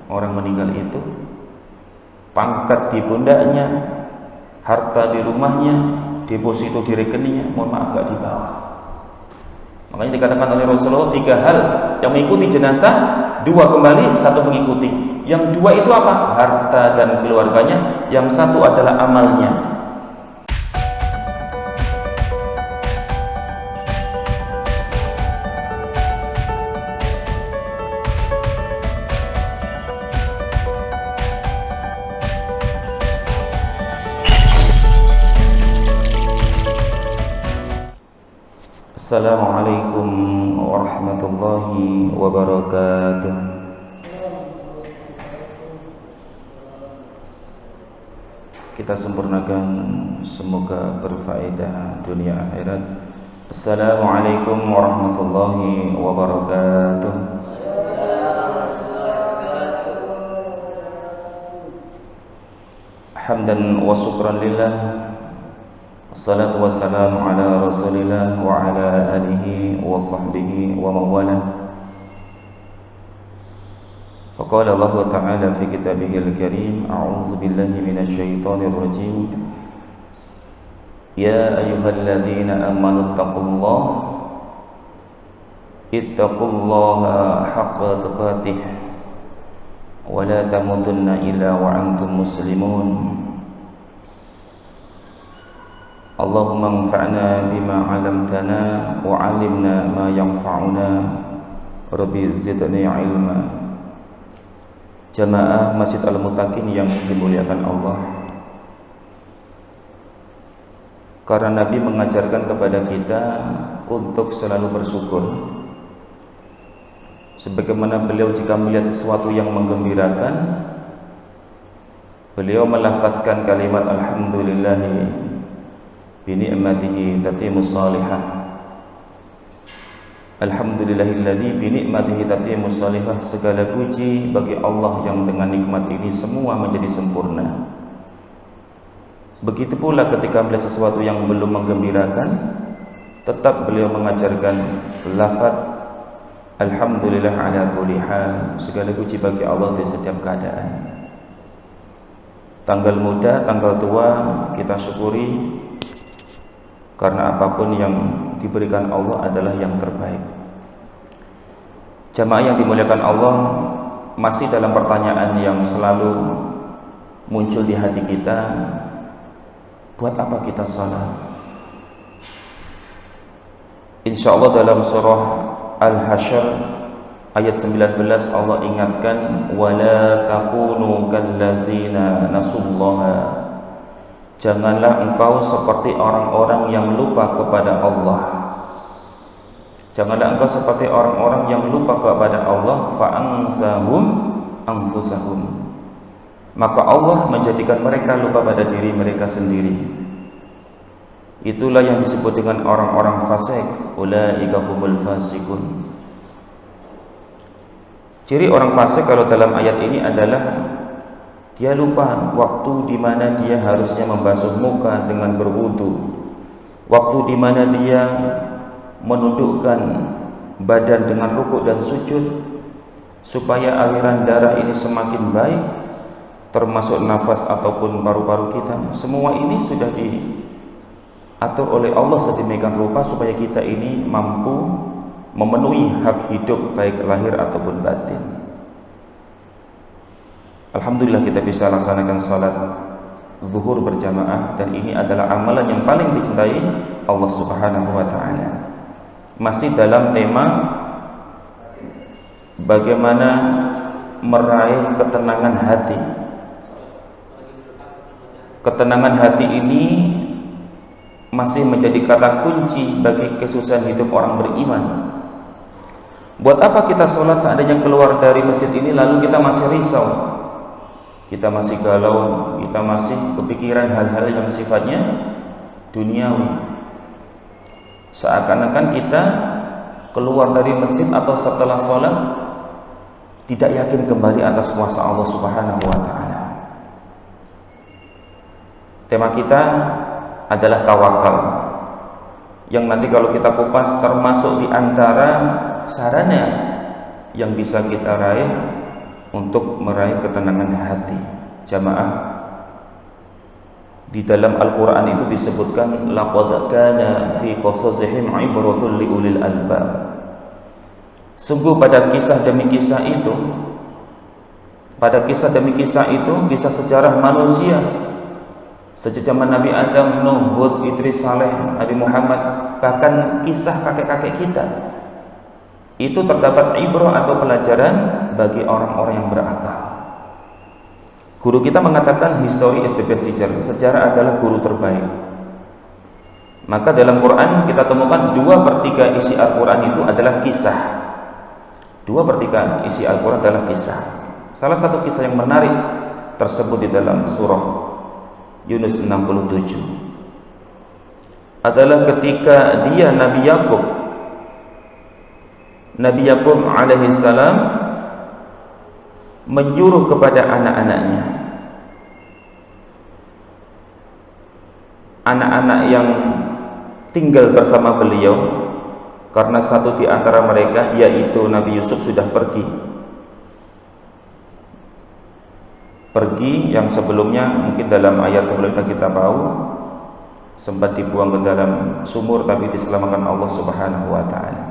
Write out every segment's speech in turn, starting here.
orang meninggal itu, pangkat di pundaknya, harta di rumahnya, deposito di rekeningnya, mohon maaf gak dibawa. Makanya dikatakan oleh Rasulullah 3 hal yang mengikuti jenazah, 2 kembali, 1 mengikuti. Yang 2 itu apa? Harta dan keluarganya. Yang 1 adalah amalnya. Assalamualaikum warahmatullahi wabarakatuh. Kita sempurnakan, semoga berfaedah dunia akhirat. Assalamualaikum warahmatullahi wabarakatuh. Hamdan wa syukran lillah, assalatu wassalamu ala rasulillah wa ala alihi wa sahbihi wa mawalah. Faqala Allah Ta'ala fi kitabihil karim, a'udzu billahi minasyaitonir rajim. Ya ayyuhalladzina amanu ittaqullaha haqqa tuqatih wa la tamutunna illa wa antum muslimun. Allahumma anfa'na bima 'allamtana wa 'allimna ma yanfa'una. Rabbi zidni 'ilma. Jamaah Masjid Al-Muttaqin yang dimuliakan Allah, karena Nabi mengajarkan kepada kita untuk selalu bersyukur. Sebagaimana beliau jika melihat sesuatu yang menggembirakan, beliau melafazkan kalimat alhamdulillahi bini'matihi tatimmus salihah. Alhamdulillahilladzi bini'matihi tatimmus salihah. Segala puji bagi Allah yang dengan nikmat ini semua menjadi sempurna. Begitu pula ketika melihat sesuatu yang belum menggembirakan, tetap beliau mengajarkan lafaz alhamdulillah ala kulli hal. Segala puji bagi Allah di setiap keadaan. Tanggal muda, tanggal tua kita syukuri, karena apapun yang diberikan Allah adalah yang terbaik. Jamaah yang dimuliakan Allah, masih dalam pertanyaan yang selalu muncul di hati kita, buat apa kita salat? Insyaallah dalam surah Al-Hasyr ayat 19 Allah ingatkan, wala takunu kallazina nasullaha. Janganlah engkau seperti orang-orang yang lupa kepada Allah. Janganlah engkau seperti orang-orang yang lupa kepada Allah, fa'ansahum anfusahum. Maka Allah menjadikan mereka lupa pada diri mereka sendiri. Itulah yang disebut dengan orang-orang fasik. Ulaika humul fasikun. Ciri orang fasik kalau dalam ayat ini adalah dia lupa waktu di mana dia harusnya membasuh muka dengan berwudu, waktu di mana dia menundukkan badan dengan rukuk dan sujud, supaya aliran darah ini semakin baik, termasuk nafas ataupun paru-paru kita. Semua ini sudah diatur oleh Allah sedemikian rupa supaya kita ini mampu memenuhi hak hidup baik lahir ataupun batin. Alhamdulillah kita bisa laksanakan salat zuhur berjamaah, dan ini adalah amalan yang paling dicintai Allah Subhanahu wa taala. Masih dalam tema bagaimana meraih ketenangan hati. Ketenangan hati ini masih menjadi kata kunci bagi kesusahan hidup orang beriman. Buat apa kita sholat seandainya keluar dari masjid ini lalu kita masih risau, kita masih galau, kita masih kepikiran hal-hal yang sifatnya duniawi. Seakan-akan kita keluar dari masjid atau setelah sholat tidak yakin kembali atas kuasa Allah Subhanahu wa ta'ala. Tema kita adalah tawakal, yang nanti kalau kita kupas termasuk di antara sarana yang bisa kita raih untuk meraih ketenangan hati. Jamaah, di dalam Al-Quran itu disebutkan laqad kana fi qasasihim ibratun liulil albab. Sungguh pada kisah demi kisah itu, kisah sejarah manusia sejak zaman Nabi Adam, Nuh, Hud, Idris, Saleh, Nabi Muhammad, bahkan kisah kakek-kakek kita, itu terdapat ibrah atau pelajaran bagi orang-orang yang berakal. Guru kita mengatakan history is the best teacher. Sejarah adalah guru terbaik. Maka dalam Quran kita temukan 2/3 isi Al-Quran itu adalah kisah. 2/3 isi Al-Quran adalah kisah. Salah satu kisah yang menarik tersebut di dalam surah Yunus 67 adalah ketika dia Nabi Yakub alaihi salam menyuruh kepada anak-anaknya, anak-anak yang tinggal bersama beliau, karena satu di antara mereka yaitu Nabi Yusuf sudah pergi yang sebelumnya mungkin dalam ayat sebelumnya kita tahu sempat dibuang ke dalam sumur tapi diselamatkan Allah Subhanahu wa taala.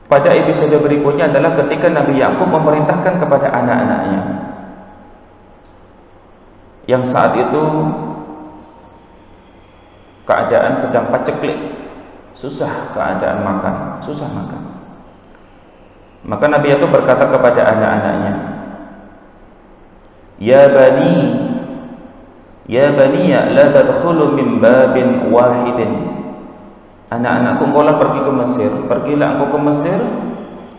Pada episode berikutnya adalah ketika Nabi Yakub memerintahkan kepada anak-anaknya yang saat itu keadaan sedang paceklik, susah keadaan makan, susah makan. Maka Nabi Yakub berkata kepada anak-anaknya, Ya baniya la tadkhulu min babin wahidin. Anak-anakku, engkaulah pergilah engkau ke Mesir,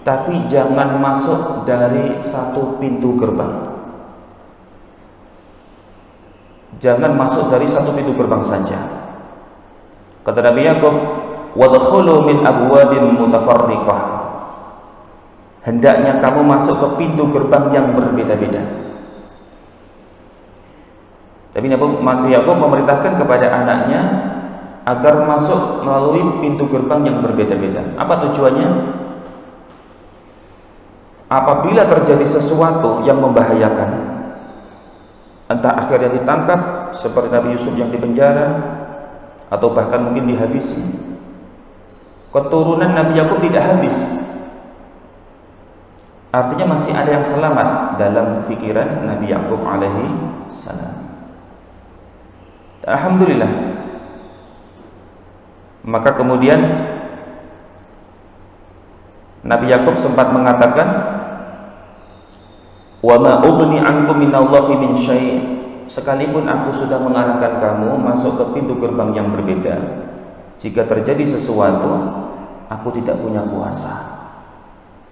tapi jangan masuk dari satu pintu gerbang. Jangan masuk dari satu pintu gerbang saja. Kata Nabi Yakub, wadkhulu min abwabin mutafarriqah. Hendaknya kamu masuk ke pintu gerbang yang berbeda-beda. Tapi Nabi Yakub memerintahkan kepada anaknya agar masuk melalui pintu gerbang yang berbeda-beda. Apa tujuannya? Apabila terjadi sesuatu yang membahayakan, entah akhirnya ditangkap seperti Nabi Yusuf yang dipenjara, atau bahkan mungkin dihabisi, keturunan Nabi Yakub tidak habis. Artinya masih ada yang selamat dalam pikiran Nabi Yakub alaihi salam. Alhamdulillah. Maka kemudian Nabi Yakub sempat mengatakan, wa ma ughni ankum minallahi min syai'. Sekalipun aku sudah mengarahkan kamu masuk ke pintu gerbang yang berbeda, jika terjadi sesuatu, aku tidak punya kuasa.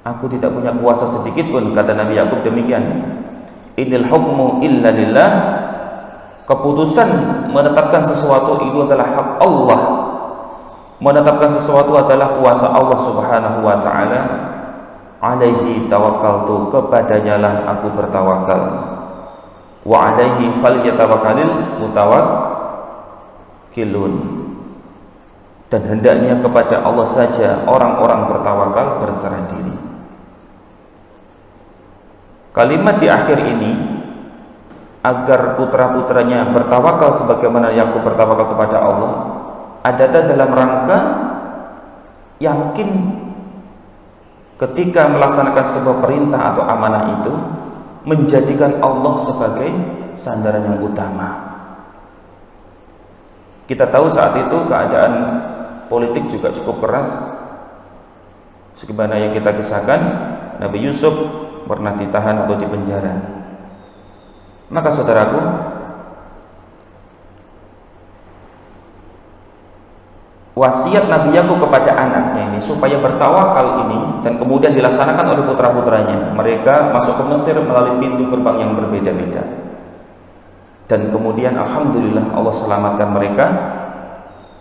Aku tidak punya kuasa sedikit pun, kata Nabi Yakub demikian. Inil hukmu illa lillah. Keputusan menetapkan sesuatu itu adalah hak Allah. Menetapkan sesuatu adalah kuasa Allah Subhanahu wa taala. Alaihi tawakkaltu, kepadanya lah aku bertawakal. Wa alaihi falyatawakkalul mutawakkilun. Dan hendaknya kepada Allah saja orang-orang bertawakal berserah diri. Kalimat di akhir ini agar putra-putranya bertawakal sebagaimana Yakub bertawakal kepada Allah adalah dalam rangka yakin ketika melaksanakan sebuah perintah atau amanah itu menjadikan Allah sebagai sandaran yang utama. Kita tahu saat itu keadaan politik juga cukup keras, sebagaimana yang kita kisahkan, Nabi Yusuf pernah ditahan atau dipenjara. Maka saudaraku, wasiat Nabi Yakub kepada anaknya ini supaya bertawakal ini dan kemudian dilaksanakan oleh putra-putranya. Mereka masuk ke Mesir melalui pintu gerbang yang berbeda-beda. Dan kemudian alhamdulillah Allah selamatkan mereka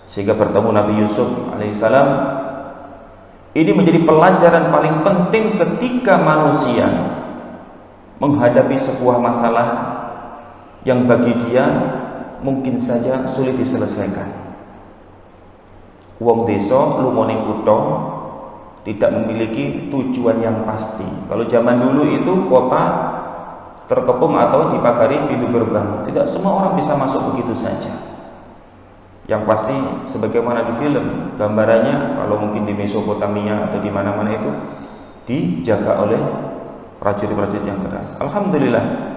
sehingga bertemu Nabi Yusuf alaihissalam. Ini menjadi pelajaran paling penting ketika manusia menghadapi sebuah masalah yang bagi dia mungkin saja sulit diselesaikan. Wong desa lunga ning kutha tidak memiliki tujuan yang pasti. Kalau zaman dulu itu kota terkepung atau dipagari pintu gerbang, tidak semua orang bisa masuk begitu saja. Yang pasti sebagaimana di film, gambarannya kalau mungkin di Mesopotamia atau di mana-mana itu dijaga oleh prajurit-prajurit yang keras. Alhamdulillah.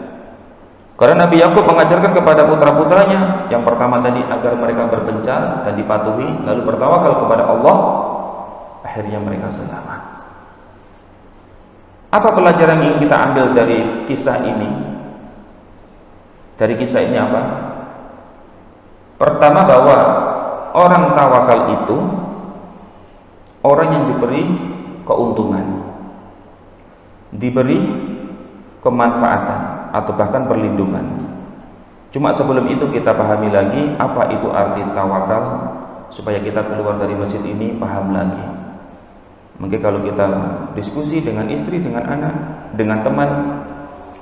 Karena Nabi Yakub mengajarkan kepada putra-putranya, yang pertama tadi agar mereka berpencar dan dipatuhi, lalu bertawakal kepada Allah, akhirnya mereka selamat. Apa pelajaran yang kita ambil dari kisah ini? Dari kisah ini apa? Pertama, bahwa orang tawakal itu orang yang diberi keuntungan, diberi kemanfaatan, atau bahkan perlindungan. Cuma sebelum itu kita pahami lagi apa itu arti tawakal, supaya kita keluar dari masjid ini paham lagi. Mungkin kalau kita diskusi dengan istri, dengan anak, dengan teman,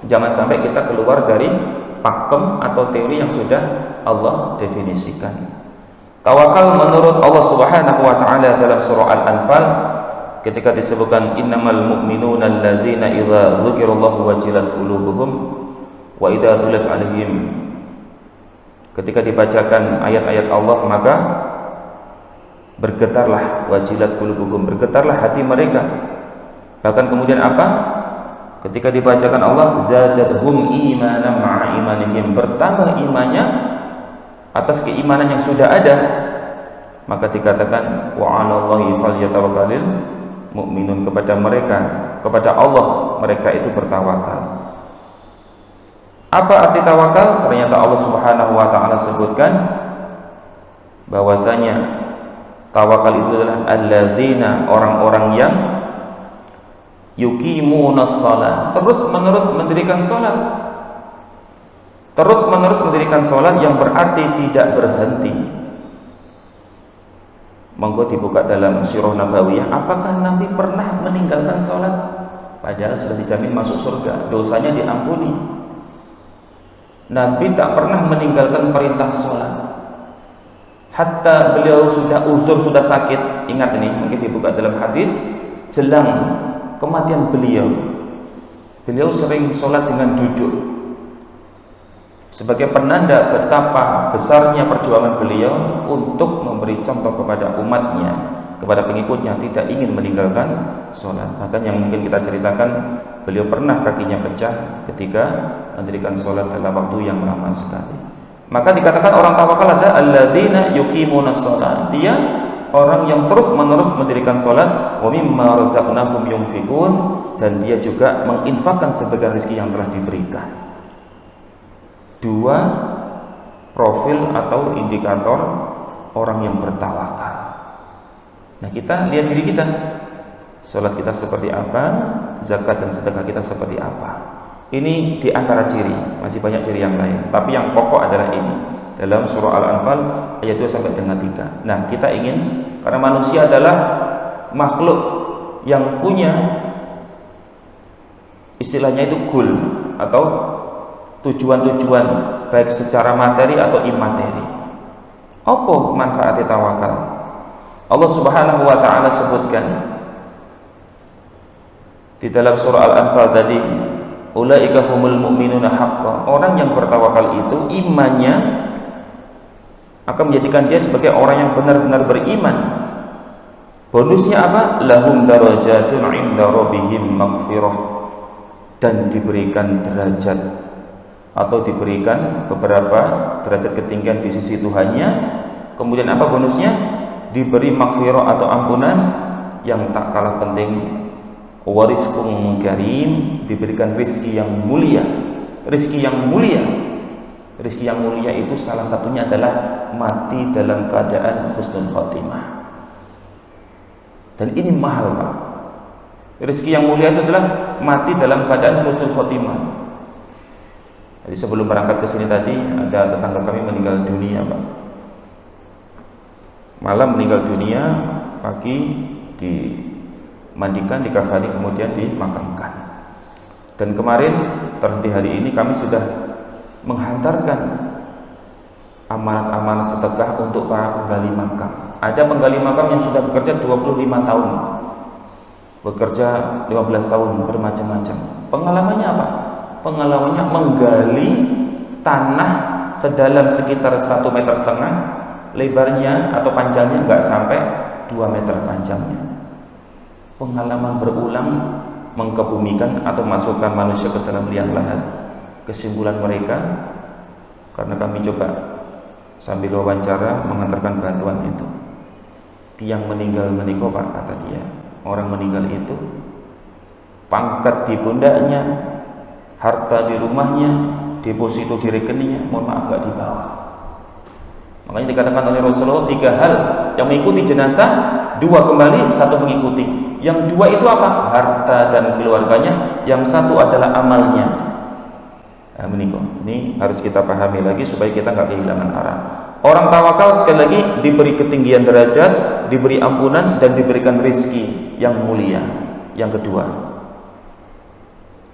jangan sampai kita keluar dari pakem atau teori yang sudah Allah definisikan. Tawakal menurut Allah Subhanahu wa taala dalam surah Al-Anfal ketika disebutkan innamal mu'minuna allazina idza dzukirallahu wajilat qulubuhum wa idza tuliyat 'alaihim, ketika dibacakan ayat-ayat Allah maka bergetarlah wajilat qulubuhum, bergetarlah hati mereka. Bahkan kemudian apa? Ketika dibacakan Allah zadadhum imanan ma'a imanihim, bertambah imannya atas keimanan yang sudah ada. Maka dikatakan wa 'alallahi falyatawakkalul mu'minun, kepada mereka, kepada Allah mereka itu bertawakal. Apa arti tawakal? Ternyata Allah Subhanahu wa taala sebutkan bahwasanya tawakal itu adalah alladzina, orang-orang yang yuqimunas shalah, terus-menerus mendirikan salat. Terus-menerus mendirikan salat yang berarti tidak berhenti. Monggo dibuka dalam Sirah Nabawiyah, apakah Nabi pernah meninggalkan salat? Padahal sudah dijamin masuk surga, dosanya diampuni. Nabi tak pernah meninggalkan perintah salat. Hatta beliau sudah uzur, sudah sakit. Ingat ini, mungkin dibuka dalam hadis jelang kematian beliau. Beliau sering salat dengan duduk. Sebagai penanda betapa besarnya perjuangan beliau untuk memberi contoh kepada umatnya, kepada pengikutnya, tidak ingin meninggalkan sholat. Bahkan yang mungkin kita ceritakan, beliau pernah kakinya pecah ketika mendirikan sholat dalam waktu yang lama sekali. Maka dikatakan orang tawakal ada alladzina yuqimunas sholat, dia orang yang terus-menerus mendirikan sholat, wa mimma razaqnahum yunfikun, dan dia juga menginfakkan sebagian rezeki yang telah diberikan. Dua profil atau indikator orang yang bertawakal. Nah, kita lihat diri kita, sholat kita seperti apa, zakat dan sedekah kita seperti apa. Ini di antara ciri, masih banyak ciri yang lain, tapi yang pokok adalah ini. Dalam surah Al-Anfal ayat 2 sampai dengan 3. Nah, kita ingin, karena manusia adalah makhluk yang punya istilahnya itu goal atau tujuan-tujuan baik secara materi atau imateri. Apa manfaatnya tawakal? Allah Subhanahu wa taala sebutkan di dalam surah Al-Anfal tadi, ulaika humul mu'minuna haqqan. Orang yang bertawakal itu imannya akan menjadikan dia sebagai orang yang benar-benar beriman. Bonusnya apa? Lahum darajatun 'inda rabbihim maghfirah, dan diberikan derajat atau diberikan beberapa derajat ketinggian di sisi Tuhannya. Kemudian apa bonusnya? Diberi maghfirah atau ampunan yang tak kalah penting, warizqun karim, diberikan rezeki yang mulia. Rezeki yang mulia, rezeki yang mulia itu salah satunya adalah mati dalam keadaan husnul khotimah. Dan ini mahal, Pak. Rezeki yang mulia itu adalah mati dalam keadaan husnul khotimah. Jadi sebelum berangkat ke sini tadi ada tetangga kami meninggal dunia, Pak. Malam meninggal dunia, pagi dimandikan, dikafani, kemudian dimakamkan. Dan kemarin terhenti hari ini kami sudah menghantarkan amanat-amanat sedekah untuk para penggali makam. Ada penggali makam yang sudah bekerja 25 tahun. bekerja 15 tahun bermacam-macam. Pengalamannya apa? Pengalamannya menggali tanah sedalam sekitar 1,5 meter, lebarnya atau panjangnya nggak sampai 2 meter panjangnya. Pengalaman berulang mengkebumikan atau masukkan manusia ke dalam liang lahat. Kesimpulan mereka, karena kami coba sambil wawancara mengantarkan bantuan itu, tiang meninggal menikah Pak, kata dia, orang meninggal itu pangkat di pundaknya, harta di rumahnya, deposito di rekeningnya, mohon maaf gak dibawa. Makanya dikatakan oleh Rasulullah 3 hal yang mengikuti jenazah, 2 kembali, 1 mengikuti. Yang 2 itu apa? Harta dan keluarganya. Yang 1 adalah amalnya. Nah, ini harus kita pahami lagi supaya kita nggak kehilangan arah. Orang tawakal sekali lagi diberi ketinggian derajat, diberi ampunan dan diberikan rizki yang mulia. Yang kedua,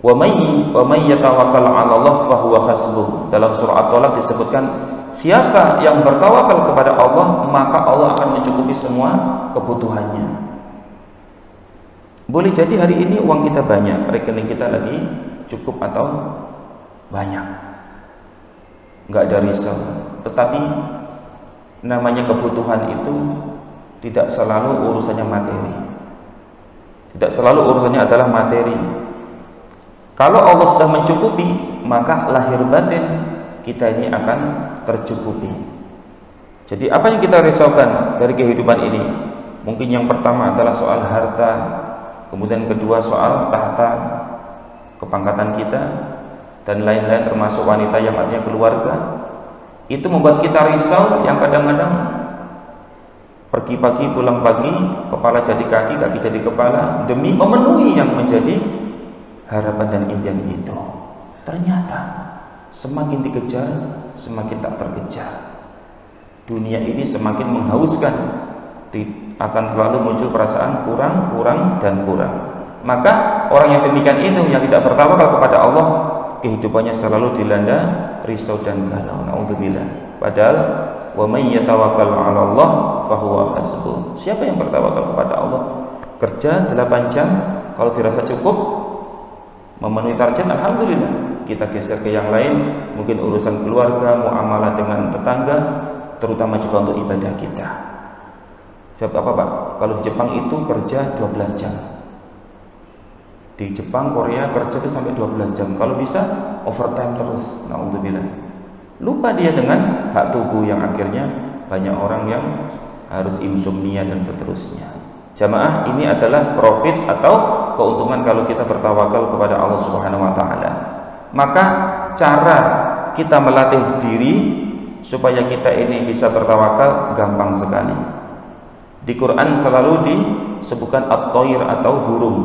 wa may yatawakkal 'ala Allah fa huwa hasbuh. Dalam surah At-Talaq disebutkan, siapa yang bertawakal kepada Allah, maka Allah akan mencukupi semua kebutuhannya. Boleh jadi hari ini uang kita banyak, rekening kita lagi cukup atau banyak, nggak ada risau. Tetapi namanya kebutuhan itu tidak selalu urusannya materi. Tidak selalu urusannya adalah materi. Kalau Allah sudah mencukupi, maka lahir batin kita ini akan tercukupi. Jadi apa yang kita risaukan dari kehidupan ini? Mungkin yang pertama adalah soal harta, kemudian kedua soal tahta, kepangkatan kita, dan lain-lain termasuk wanita yang artinya keluarga. Itu membuat kita risau yang kadang-kadang pergi pagi pulang pagi, kepala jadi kaki, kaki jadi kepala, demi memenuhi yang menjadi harapan dan impian itu. Ternyata semakin dikejar, semakin tak terkejar. Dunia ini semakin menghauskan, akan selalu muncul perasaan kurang, kurang, dan kurang. Maka orang yang demikian itu, yang tidak bertawakal kepada Allah, kehidupannya selalu dilanda risau dan galau. Naudzubillah. Padahal wa may yatawakkal 'ala Allah fa huwa hasbuh. Siapa yang bertawakal kepada Allah, kerja 8 jam, kalau dirasa cukup memenuhi target, alhamdulillah. Kita geser ke yang lain, mungkin urusan keluarga, muamalah dengan tetangga, terutama juga untuk ibadah kita. Sebab apa Pak? Kalau di Jepang itu kerja 12 jam. Di Jepang, Korea kerja itu sampai 12 jam. Kalau bisa overtime terus. Naudzubillah. Lupa dia dengan hak tubuh yang akhirnya banyak orang yang harus insomnia dan seterusnya. Jamaah, ini adalah profit atau keuntungan kalau kita bertawakal kepada Allah Subhanahu wa taala. Maka cara kita melatih diri supaya kita ini bisa bertawakal gampang sekali. Di Quran selalu disebutkan at-thair atau burung.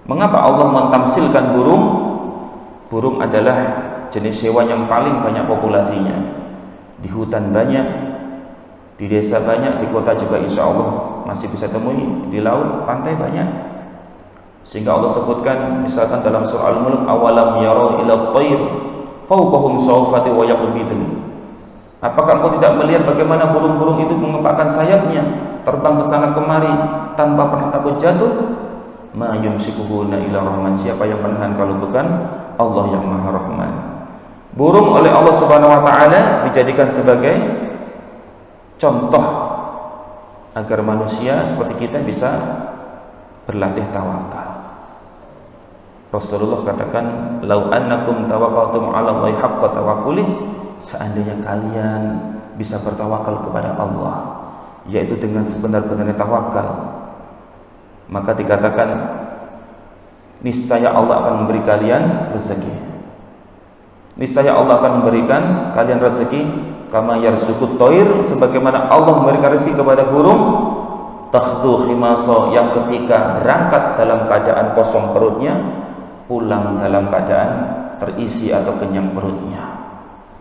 Mengapa Allah mentamsilkan burung? Burung adalah jenis hewan yang paling banyak populasinya. Di hutan banyak, di desa banyak, di kota juga insya Allah masih bisa temui, di laut, pantai banyak. Sehingga Allah sebutkan misalkan dalam surah Al-Mulk, awalam yarau ila thair fawqahum sawfati wa yaqbidun. Apakah engkau tidak melihat bagaimana burung-burung itu mengepakkan sayapnya, terbang ke sana kemari tanpa pernah takut jatuh? Ma yumsikuhunna illa rahman. Siapa yang menahan kalau bukan Allah yang Maha Rahman. Burung oleh Allah Subhanahu wa taala dijadikan sebagai contoh agar manusia seperti kita bisa berlatih tawakal. Rasulullah katakan, "Lau annakum tawakkaltum 'ala Allahi haqqa tawakkuli." Seandainya kalian bisa bertawakal kepada Allah, yaitu dengan sebenar-benarnya tawakal, maka dikatakan niscaya Allah akan memberi kalian rezeki. Niscaya Allah akan memberikan kalian rezeki kama yarzuqut thair, sebagaimana Allah memberikan rezeki kepada burung takhdu khimasa, yang ketika berangkat dalam keadaan kosong perutnya, pulang dalam keadaan terisi atau kenyang perutnya.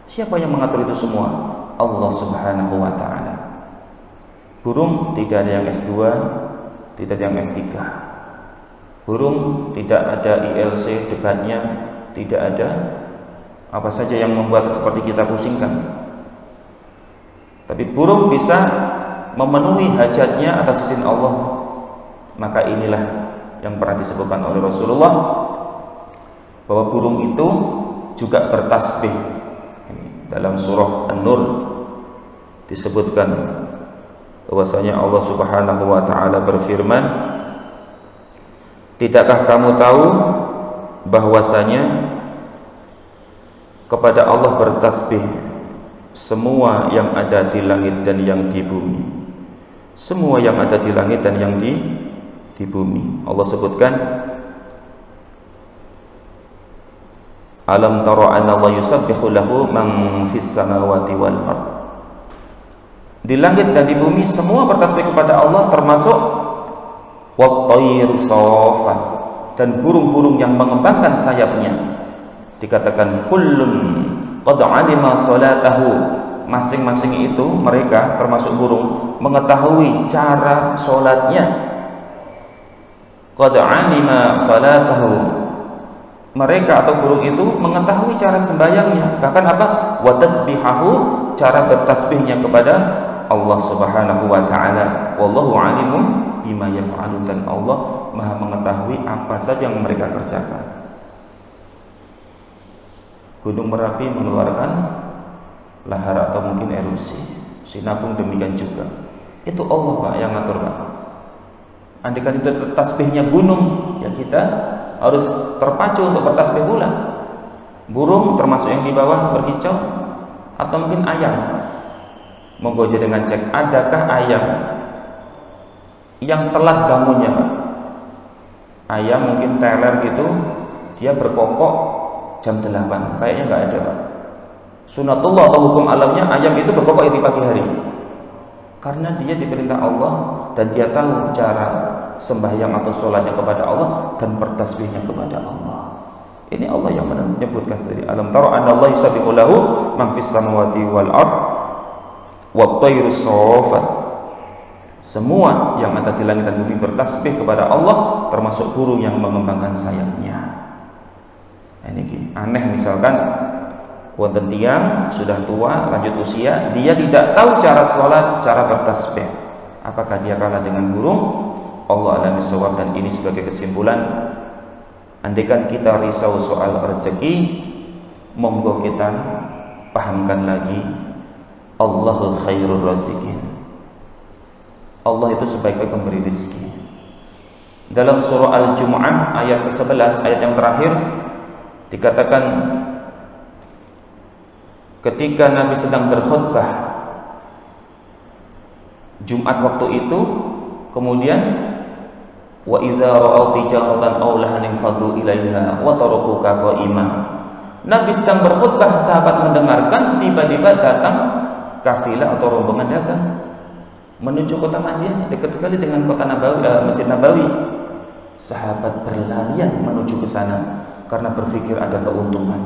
Siapa yang mengatur itu semua? Allah Subhanahu wa taala. Burung tidak ada yang S2, tidak ada yang S3. Burung tidak ada ILC debatnya, tidak ada apa saja yang membuat seperti kita pusingkan. Tapi burung bisa memenuhi hajatnya atas izin Allah. Maka inilah yang pernah disebutkan oleh Rasulullah bahwa burung itu juga bertasbih. Dalam surah An-Nur disebutkan bahwasanya Allah Subhanahu wa taala berfirman, "Tidakkah kamu tahu bahwasanya kepada Allah bertasbih semua yang ada di langit dan yang di bumi." Semua yang ada di langit dan yang di bumi. Allah sebutkan, "Alam tara anna Allah yusabbihu lahu man fis samawati wal ard." Di langit dan di bumi semua bertasbih kepada Allah, termasuk wat-tayru safat, dan burung-burung yang mengembangkan sayapnya. Dikatakan kullun qad alima salatahu, masing-masing itu mereka termasuk burung mengetahui cara sholatnya. Qad alima salatahu, mereka atau burung itu mengetahui cara sembahyangnya, bahkan apa? Wa tasbihahu, cara bertasbihnya kepada Allah Subhanahu wa taala. Wallahu alimun bima yaf'alun, dan Allah Maha mengetahui apa saja yang mereka kerjakan. Gunung Merapi mengeluarkan lahar atau mungkin erupsi, Sinabung demikian juga. Itu Allah Pak yang ngatur Pak. Andaikan itu tasbihnya gunung, ya kita harus terpacu untuk bertasbih pula. Burung termasuk yang di bawah berkicau, atau mungkin ayam. Monggo dengan cek, adakah ayam yang telat bangunnya Pak? Ayam mungkin teler gitu, dia berkokok jam 8, kayaknya nggak ada Pak. Sunatullah atau hukum alamnya, ayam itu berkokok di pagi hari karena dia diperintah Allah dan dia tahu cara sembahyang atau sholatnya kepada Allah dan bertasbihnya kepada Allah. Ini Allah yang menyebutkan sendiri, alam tara anna Allah yusabbihu lahu man fis samawati wal ard wat-tayru safat. Semua yang ada di langit dan bumi bertasbih kepada Allah, termasuk burung yang mengembangkan sayapnya. Ini aneh, misalkan wonten tiang sudah tua, lanjut usia, dia tidak tahu cara sholat, cara bertasbih. Apakah dia kalah dengan burung? Allah a'lam bishawab. Dan ini sebagai kesimpulan, andaikan kita risau soal rezeki, monggo kita pahamkan lagi, Allahu khairur raziqin. Allah itu sebaik-baik pemberi rezeki. Dalam surah Al-Jumu'ah ayat ke-11, ayat yang terakhir, dikatakan ketika Nabi sedang berkhutbah Jumat waktu itu, kemudian wa idza ra'aw tijaratan aw lahan fadu ilaiha wa tarakuka qa'imah. Nabi sedang berkhutbah, sahabat mendengarkan, tiba-tiba datang kafilah atau rombongan dagang menuju kota Madinah, dekat sekali dengan kota Nabawi, Masjid Nabawi. Sahabat berlarian menuju ke sana karena berpikir ada keuntungan.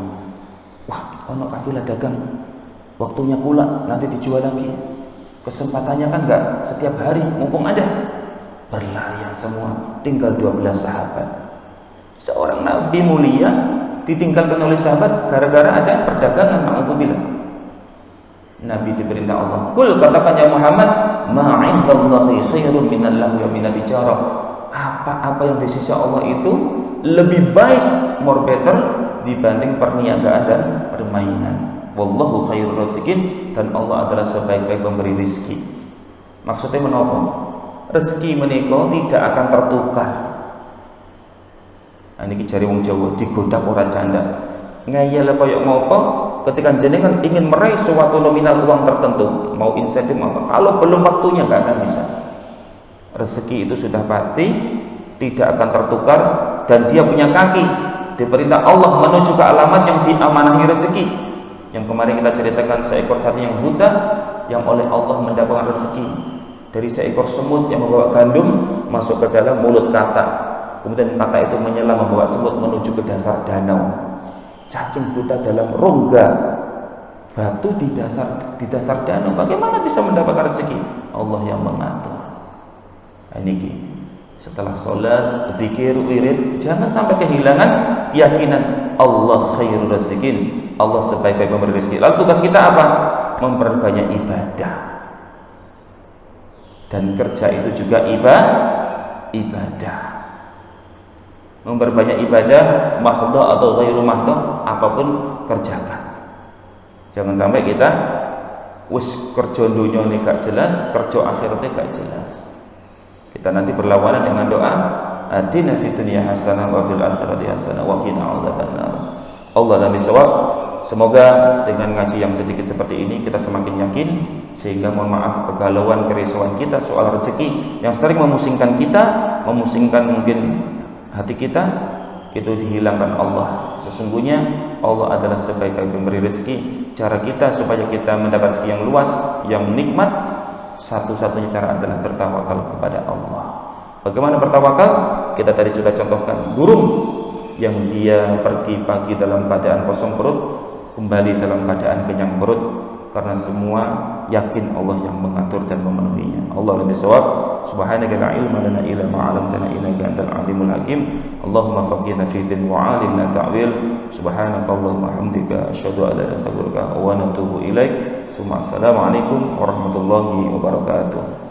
Wah, ono kafilah dagang, waktunya kula, nanti dijual lagi. Kesempatannya kan enggak setiap hari, mumpung ada. Berlarian semua, tinggal 12 sahabat. Seorang Nabi mulia ditinggalkan oleh sahabat gara-gara ada perdagangan, na'udzubillah. Nabi diperintah Allah, kul, katakan ya Muhammad, ma 'indallahi khairun minal lahwi wa minat tijarah. Apa-apa yang di sisi Allah itu lebih baik, more better dibanding perniagaan dan permainan. Wallahu khairur raziqin, dan Allah adalah sebaik-baik pemberi rezeki. Maksudnya menapa? Rezeki menika tidak akan tertukar. Nah, niki jare wong Jawa, digodak ora canda. Ngeyel kaya ngopo ketika jenengan ingin meraih suatu nominal uang tertentu, mau insentif apa, kalau belum waktunya nggak akan bisa. Rezeki itu sudah pasti tidak akan tertukar, dan dia punya kaki, diperintah Allah menuju ke alamat yang diamanahi rezeki. Yang kemarin kita ceritakan seekor cacing yang buta yang oleh Allah mendapatkan rezeki dari seekor semut yang membawa gandum masuk ke dalam mulut kata, kemudian kata itu menyelam membawa semut menuju ke dasar danau. Cacing buta dalam rongga batu di dasar danau, bagaimana bisa mendapatkan rezeki? Allah yang mengatur. Ini setelah sholat, zikir, wirid, jangan sampai kehilangan keyakinan Allah khairur raziqin, Allah sebaik-baik pemberi rezeki. Lalu tugas kita apa? Memperbanyak ibadah. Dan kerja itu juga ibadah. Memperbanyak ibadah, mahdhah atau ghairu mahdhah, apapun kerjakan. Jangan sampai kita wis kerja dunyane gak jelas, kerja akhiratnya gak jelas. Kita nanti berlawanan dengan doa, atina fid dunya hasanah wa fil akhirati hasanah wa qina adzabannar. Allah dan bisawab. Semoga dengan ngaji yang sedikit seperti ini kita semakin yakin, sehingga mohon maaf kegalauan kerisauan kita soal rezeki yang sering memusingkan kita, memusingkan mungkin hati kita, itu dihilangkan Allah. Sesungguhnya Allah adalah sebaik-baik pemberi rezeki. Cara kita supaya kita mendapat rezeki yang luas, yang nikmat, satu-satunya cara adalah bertawakal kepada Allah. Bagaimana bertawakal? Kita tadi sudah contohkan burung yang dia pergi pagi dalam keadaan kosong perut, kembali dalam keadaan kenyang perut, karena semua yakin Allah yang mengatur dan memenuhinya. Allah lebih sawab. Subhanaka la ilma lana illa ma 'allamtana innaka antal alimul hakim. Allahumma faqihna fi din wa 'allimna ta'wil. Subhanaka Allahumma hamdika asyhadu an la ilaha illa anta astaghfiruka wa atubu ilaik. Assalamu alaikum warahmatullahi wabarakatuh.